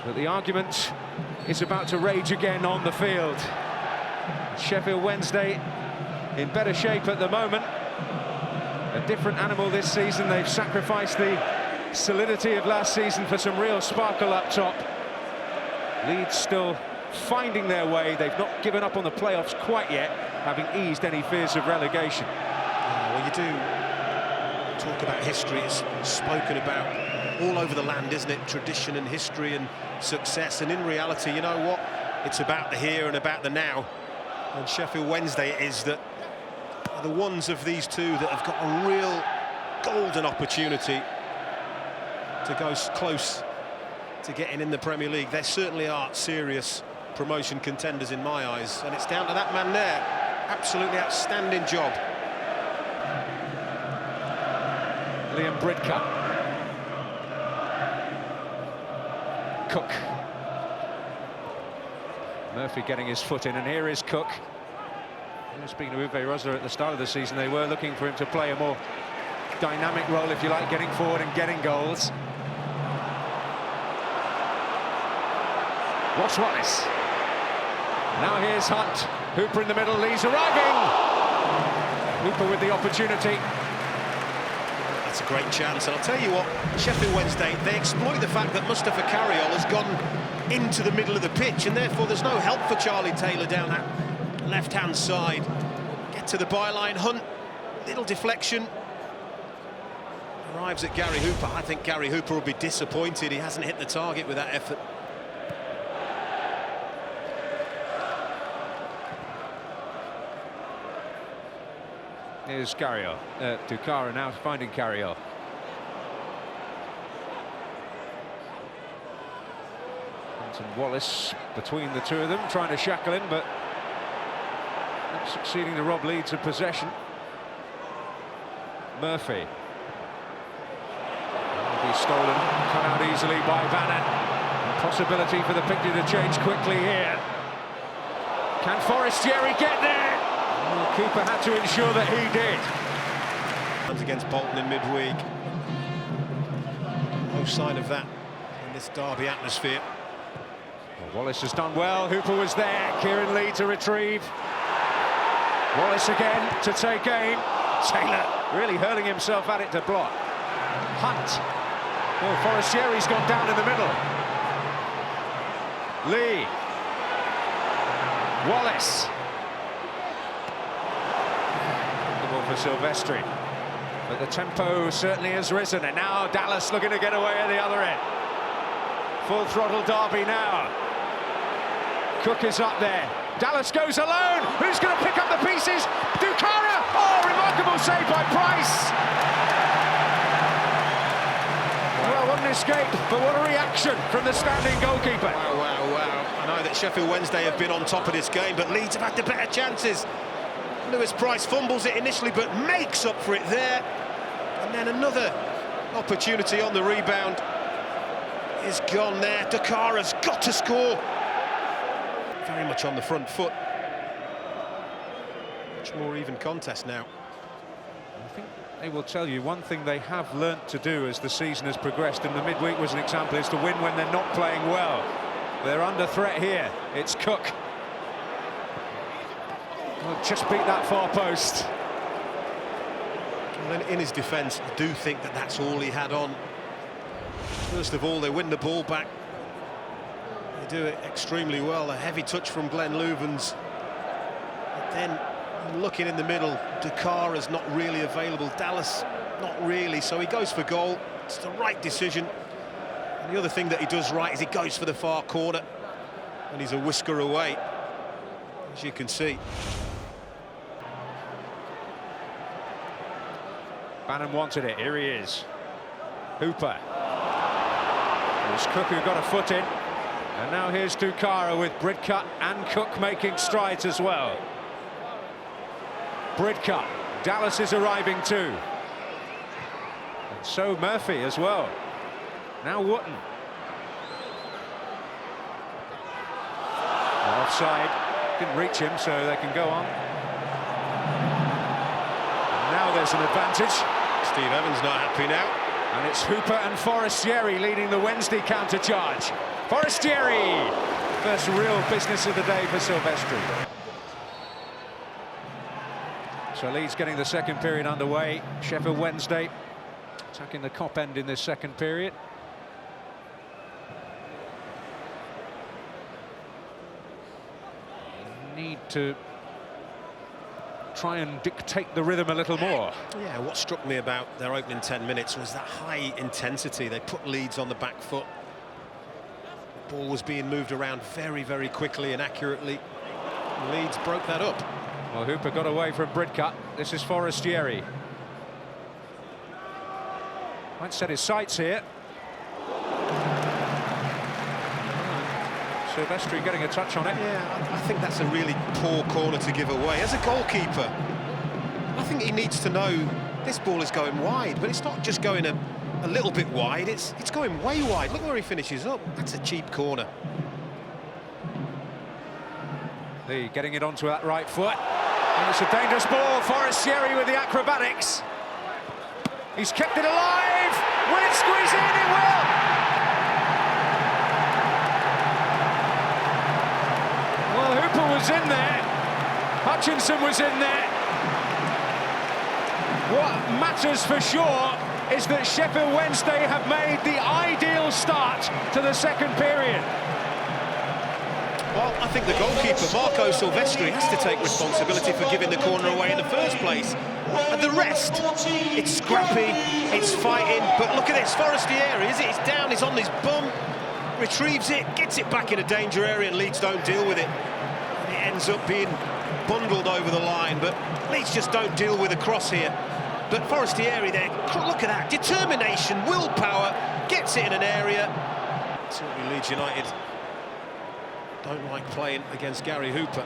But the argument is about to rage again on the field. Sheffield Wednesday in better shape at the moment. A different animal this season. They've sacrificed the solidity of last season for some real sparkle up top. Leeds still finding their way. They've not given up on the playoffs quite yet, having eased any fears of relegation. Well, you do talk about history. It's spoken about all over the land, isn't it? Tradition and history and success. And in reality, you know what? It's about the here and about the now. And Sheffield Wednesday is that the ones of these two that have got a real golden opportunity to go close to getting in the Premier League. They certainly are serious promotion contenders in my eyes, and it's down to that man there. Absolutely outstanding job. Liam Bridcut. Cook. Murphy getting his foot in, and here is Cook. Speaking of Uwe Rosler at the start of the season, they were looking for him to play a more dynamic role, if you like, getting forward and getting goals. Ross Wallace. Now here's Hunt. Hooper in the middle, Leeds arriving! Hooper with the opportunity. That's a great chance, and I'll tell you what, Sheffield Wednesday, they exploit the fact that Mustafa Carriol has gone into the middle of the pitch, and therefore there's no help for Charlie Taylor down that left-hand side. Get to the byline, Hunt, little deflection. Arrives at Gary Hooper. I think Gary Hooper will be disappointed he hasn't hit the target with that effort. Here's Carriol. Dukara now finding Carriol. And Wallace between the two of them, trying to shackle him, but not succeeding to rob Leeds of possession. Murphy. Will be stolen, cut out easily by Vanna. Possibility for the picture to change quickly here. Can Forestieri get there? Well, the keeper had to ensure that he did. Against Bolton in midweek. No sign of that in this derby atmosphere. Well, Wallace has done well. Hooper was there. Kieran Lee to retrieve. Wallace again to take aim. Taylor really hurling himself at it to block. Hunt. Well, Forestieri's gone down in the middle. Lee. Wallace. The ball for Silvestri. But the tempo certainly has risen, and now Dallas looking to get away at the other end. Full throttle derby now. Cook is up there. Dallas goes alone. Who's going to pick up the pieces? Dukara! Oh, remarkable save by Price. Well, what an escape, but what a reaction from the standing goalkeeper. Wow, wow, wow. I know that Sheffield Wednesday have been on top of this game, but Leeds have had the better chances. Lewis Price fumbles it initially, but makes up for it there. And then another opportunity on the rebound is gone there. Dukara's got to score. Very much on the front foot. Much more even contest now. I think they will tell you one thing they have learnt to do as the season has progressed, and the midweek was an example, is to win when they're not playing well. They're under threat here. It's Cook. Well, just beat that far post. Well, in his defence, I do think that that's all he had on. First of all, they win the ball back. They do it extremely well. A heavy touch from Glenn Loovens. But then, looking in the middle, Dukara's not really available. Dallas, not really. So he goes for goal. It's the right decision. And the other thing that he does right is he goes for the far corner. And he's a whisker away, as you can see. Bannon wanted it. Here he is. Hooper. There's Cook, who got a foot in. And now here's Dukara with Bridcut and Cook making strides as well. Bridcut. Dallas is arriving too. And so Murphy as well. Now Wootton. Offside. Didn't reach him, so they can go on. And now there's an advantage. Steve Evans not happy now. And it's Hooper and Forestieri leading the Wednesday counter-charge. Forestieri! First real business of the day for Silvestri. So Leeds getting the second period underway. Sheffield Wednesday attacking the Kop end in this second period. Need to try and dictate the rhythm a little more. Yeah, what struck me about their opening 10 minutes was that high intensity. They put Leeds on the back foot. The ball was being moved around very, very quickly and accurately. Leeds broke that up. Well, Hooper got away from Bridcut. This is Forestieri. Might set his sights here. Silvestri getting a touch on it. Yeah, I think that's a really poor corner to give away. As a goalkeeper, I think he needs to know this ball is going wide, but it's not just going a little bit wide, it's going way wide. Look where he finishes up. That's a cheap corner. Lee getting it onto that right foot. And it's a dangerous ball. Forestieri with the acrobatics. He's kept it alive. Will it squeeze in? It will. Well, Hooper was in there. Hutchinson was in there. What matters for sure is that Sheffield Wednesday have made the ideal start to the second period. Well, I think the goalkeeper, Marco Silvestri, has to take responsibility for giving the corner away in the first place. And the rest, it's scrappy, it's fighting, but look at this, Forestieri, is it? He's down, he's on his bum, retrieves it, gets it back in a danger area, and Leeds don't deal with it. And it ends up being bundled over the line, but Leeds just don't deal with a cross here. But Forestieri there, look at that, determination, willpower, gets it in an area. Certainly Leeds United don't like playing against Gary Hooper.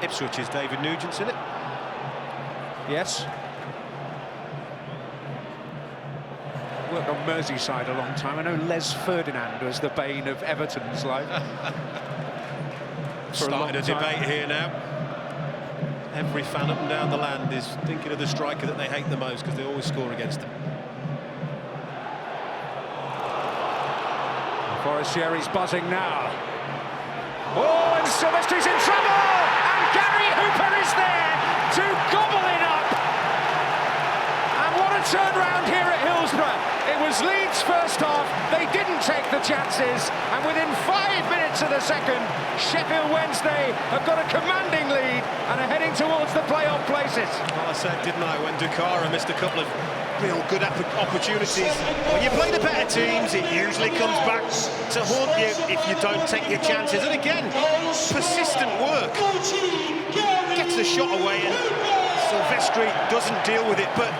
Ipswich's David Nugent's in it. Yes. Worked on Merseyside a long time. I know Les Ferdinand was the bane of Everton's life. Started a debate here now. Every fan up and down the land is thinking of the striker that they hate the most because they always score against them. Forestieri's buzzing now. Oh, and Silvestri's in trouble! And Gary Hooper is there to gobble it up! And what a turnaround here at Hillsborough. It was Leeds' first half, they didn't take the chances, and within 5 minutes of the second, Sheffield Wednesday have got a commanding lead and are heading towards the playoff places. Well, I said, didn't I, when Dukara missed a couple of real good opportunities. When you play the better teams, it usually comes back to haunt you if you don't take your chances. And again, persistent work. Gets the shot away and Silvestri doesn't deal with it, but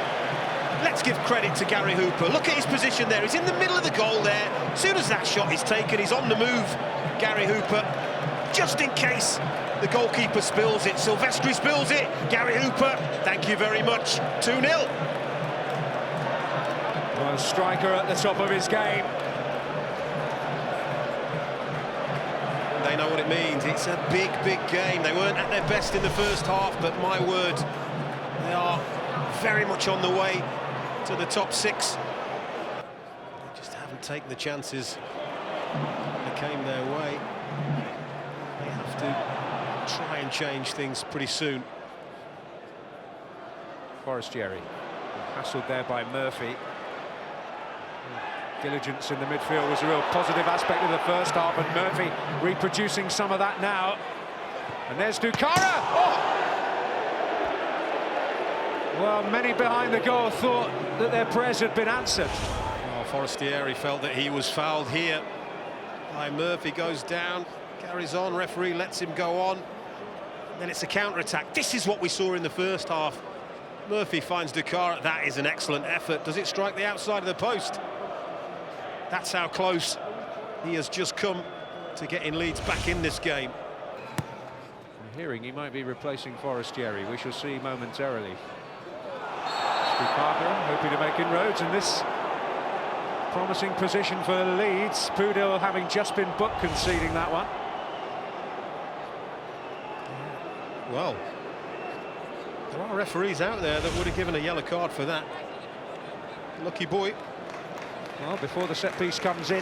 let's give credit to Gary Hooper. Look at his position there. He's in the middle of the goal there. As soon as that shot is taken, he's on the move. Gary Hooper, just in case the goalkeeper spills it. Silvestri spills it. Gary Hooper, thank you very much. 2-0. Well, a striker at the top of his game. They know what it means. It's a big, big game. They weren't at their best in the first half, but my word, they are very much on the way to the top six. They just haven't taken the chances that came their way. They have to try and change things pretty soon. Forestieri, hassled there by Murphy. Diligence in the midfield was a real positive aspect of the first half, and Murphy reproducing some of that now. And there's Dukara! Oh! Well, many behind the goal thought that their prayers had been answered. Oh, Forestieri felt that he was fouled here. Murphy goes down, carries on, referee lets him go on. Then it's a counter-attack. This is what we saw in the first half. Murphy finds Dukara. That is an excellent effort. Does it strike the outside of the post? That's how close he has just come to getting Leeds back in this game. I'm hearing he might be replacing Forestieri. We shall see momentarily. Dukara hoping to make inroads in this promising position for Leeds. Pudil having just been booked, conceding that one. Well, there are referees out there that would have given a yellow card for that. Lucky boy. Well, before the set piece comes in,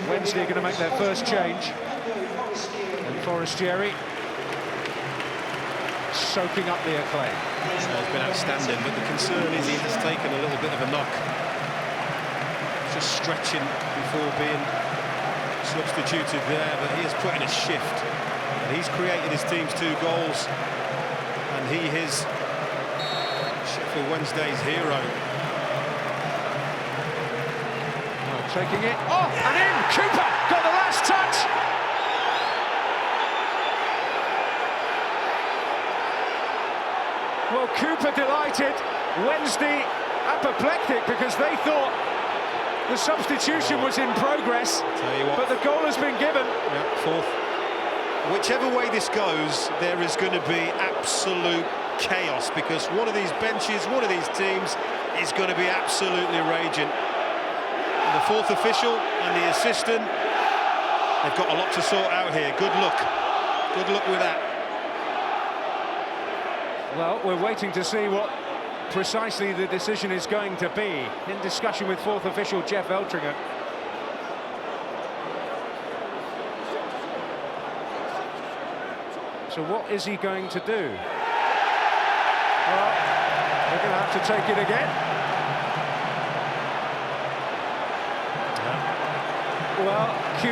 Wednesday are going to make their first change. And Forestieri soaking up the acclaim. He's been outstanding, but the concern is he has taken a little bit of a knock. Just stretching before being substituted there, but he has put in a shift. And he's created his team's 2 goals, and he is Sheffield Wednesday's hero. Taking it, and in! Cooper got the last touch! Well, Cooper delighted, Wednesday apoplectic because they thought the substitution was in progress, but the goal has been given. Yeah, 4th. Whichever way this goes, there is going to be absolute chaos because one of these benches, one of these teams is going to be absolutely raging. The 4th official and the assistant, they've got a lot to sort out here. Good luck with that. Well, we're waiting to see what precisely the decision is going to be. In discussion with 4th official Jeff Eltringer. So what is he going to do? Well, they're going to have to take it again. Well, Q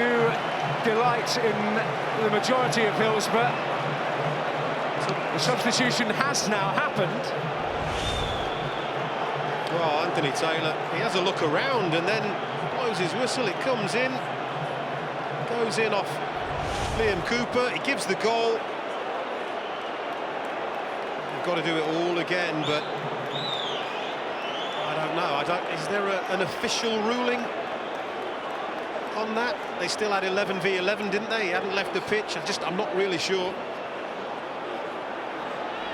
delights in the majority of Hillsborough. The substitution has now happened. Well, Anthony Taylor, he has a look around and then blows his whistle. It comes in, goes in off Liam Cooper. He gives the goal. They've got to do it all again, but I don't know. Is there an official ruling on that? They still had 11 v 11, didn't they? He hadn't left the pitch. I'm not really sure.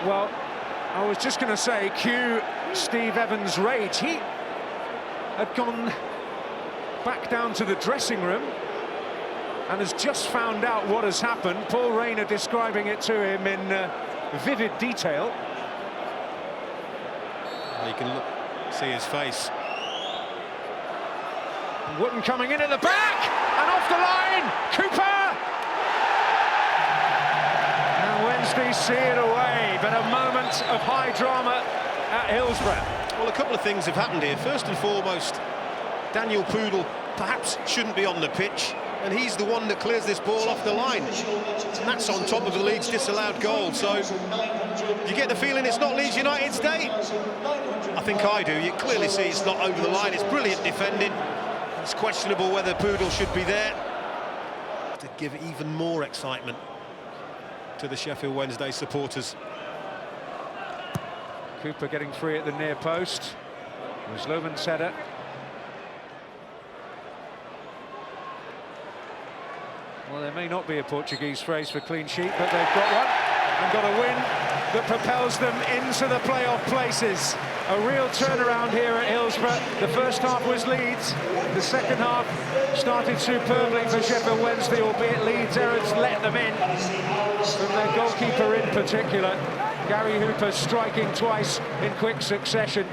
Well, I was just going to say, cue Steve Evans' rage. He had gone back down to the dressing room and has just found out what has happened. Paul Rayner describing it to him in vivid detail. You can see his face. Wooden coming in at the back and off the line. Cooper. And Wednesday see it away, but a moment of high drama at Hillsborough. Well, a couple of things have happened here. First and foremost, Daniel Poodle perhaps shouldn't be on the pitch, and he's the one that clears this ball off the line. And that's on top of the Leeds disallowed goal. So you get the feeling it's not Leeds United's day? I think I do. You clearly see it's not over the line. It's brilliant defending. It's questionable whether Poodle should be there. To give even more excitement to the Sheffield Wednesday supporters. Cooper getting free at the near post. It was Loven's header. Well, there may not be a Portuguese phrase for clean sheet, but they've got one and got a win that propels them into the playoff places. A real turnaround here at Hillsborough. The first half was Leeds. The second half started superbly for Sheffield Wednesday, albeit Leeds' errors let them in. From their goalkeeper in particular, Gary Hooper striking twice in quick succession.